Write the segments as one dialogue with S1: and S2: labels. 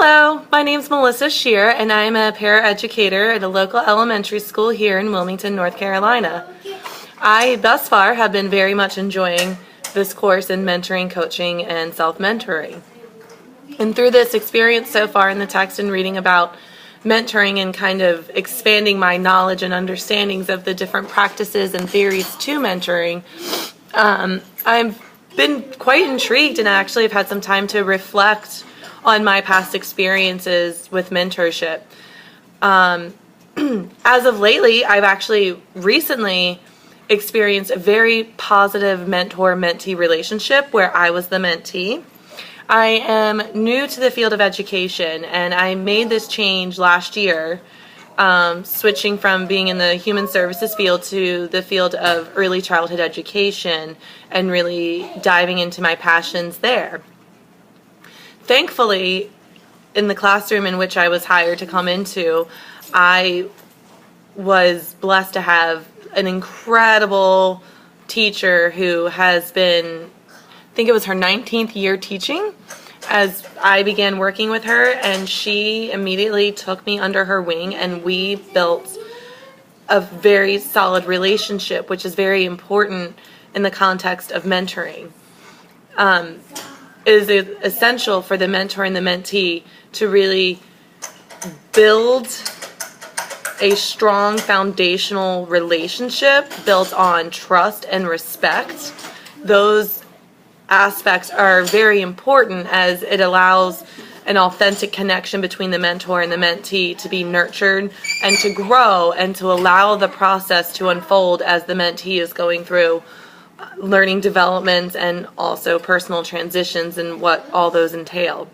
S1: Hello, my name's Melissa Shear, and I'm a paraeducator at a local elementary school here in Wilmington, North Carolina. I, thus far, have been very much enjoying this course in mentoring, coaching, and self-mentoring. And through this experience so far in the text and reading about mentoring and kind of expanding my knowledge and understandings of the different practices and theories to mentoring, I've been quite intrigued and actually have had some time to reflect on my past experiences with mentorship. As of lately, I've actually recently experienced a very positive mentor-mentee relationship where I was the mentee. I am new to the field of education, and I made this change last year, switching from being in the human services field to the field of early childhood education and really diving into my passions there. Thankfully, in the classroom in which I was hired to come into, I was blessed to have an incredible teacher who has been, I think it was her 19th year teaching as I began working with her, and she immediately took me under her wing and we built a very solid relationship, which is very important in the context of mentoring. It is essential for the mentor and the mentee to really build a strong foundational relationship built on trust and respect. Those aspects are very important as it allows an authentic connection between the mentor and the mentee to be nurtured and to grow and to allow the process to unfold as the mentee is going through learning developments and also personal transitions and what all those entail.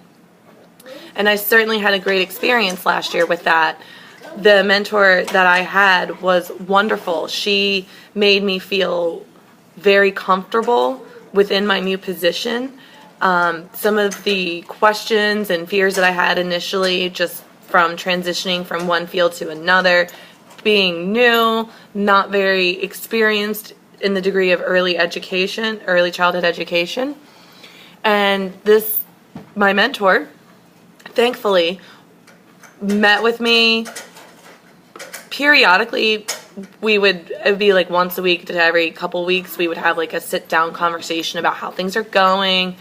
S1: And I certainly had a great experience last year with that. The mentor that I had was wonderful. She made me feel very comfortable within my new position. Some of the questions and fears that I had initially just from transitioning from one field to another, being new, not very experienced in the degree of early childhood education. And my mentor, thankfully, met with me periodically. It would be like once a week to every couple weeks, we would have like a sit-down conversation about how things are going,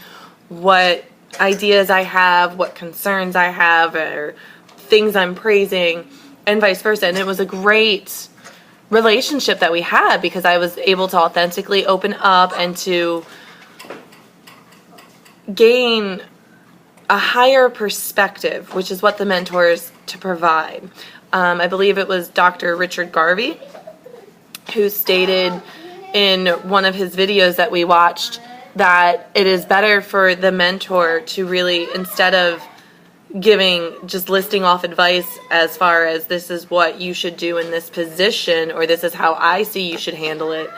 S1: what ideas I have, what concerns I have, or things I'm praising, and vice versa. And it was a great relationship that we had because I was able to authentically open up and to gain a higher perspective, which is what the mentor is to provide. I believe it was Dr. Richard Garvey who stated in one of his videos that we watched that it is better for the mentor to really, instead of just listing off advice as far as this is what you should do in this position or this is how I see you should handle it,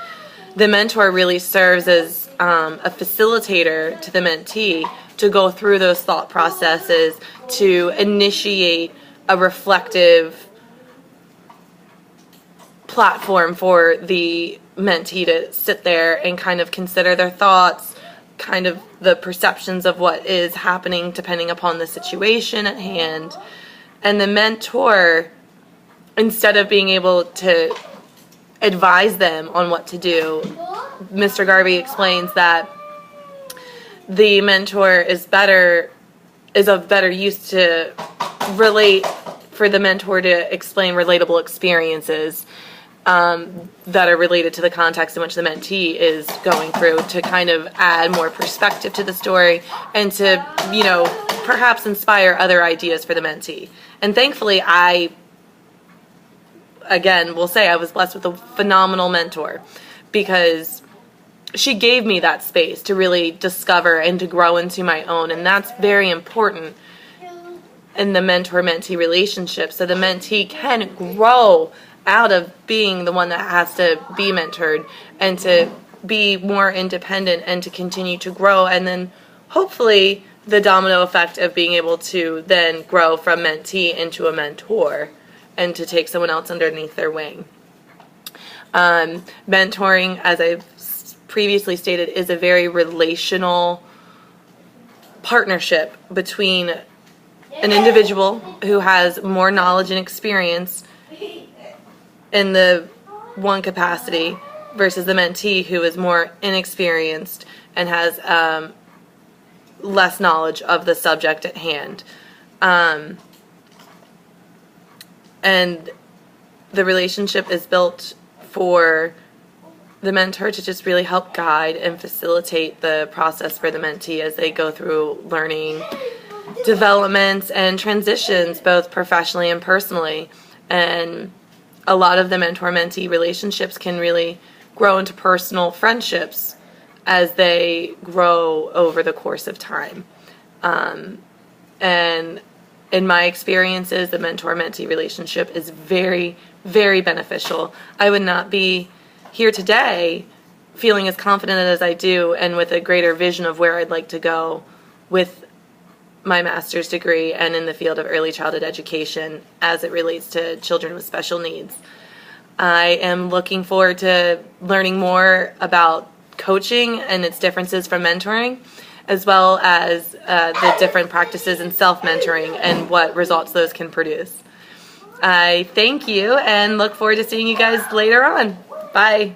S1: the mentor really serves as a facilitator to the mentee to go through those thought processes, to initiate a reflective platform for the mentee to sit there and kind of consider their thoughts, kind of the perceptions of what is happening depending upon the situation at hand. And the mentor, instead of being able to advise them on what to do, Mr. Garvey explains that the mentor is of better use to relate, for the mentor to explain relatable experiences that are related to the context in which the mentee is going through, to kind of add more perspective to the story and to, perhaps inspire other ideas for the mentee. And thankfully, I was blessed with a phenomenal mentor because she gave me that space to really discover and to grow into my own. And that's very important in the mentor-mentee relationship, so the mentee can grow out of being the one that has to be mentored and to be more independent and to continue to grow, and then hopefully the domino effect of being able to then grow from mentee into a mentor and to take someone else underneath their wing. Mentoring, as I've previously stated, is a very relational partnership between an individual who has more knowledge and experience in the one capacity versus the mentee who is more inexperienced and has less knowledge of the subject at hand. And the relationship is built for the mentor to just really help guide and facilitate the process for the mentee as they go through learning developments and transitions, both professionally and personally. And a lot of the mentor-mentee relationships can really grow into personal friendships as they grow over the course of time. And in my experiences, the mentor-mentee relationship is very, very beneficial. I would not be here today feeling as confident as I do and with a greater vision of where I'd like to go with my master's degree and in the field of early childhood education as it relates to children with special needs. I am looking forward to learning more about coaching and its differences from mentoring, as well as the different practices in self-mentoring and what results those can produce. I thank you and look forward to seeing you guys later on. Bye.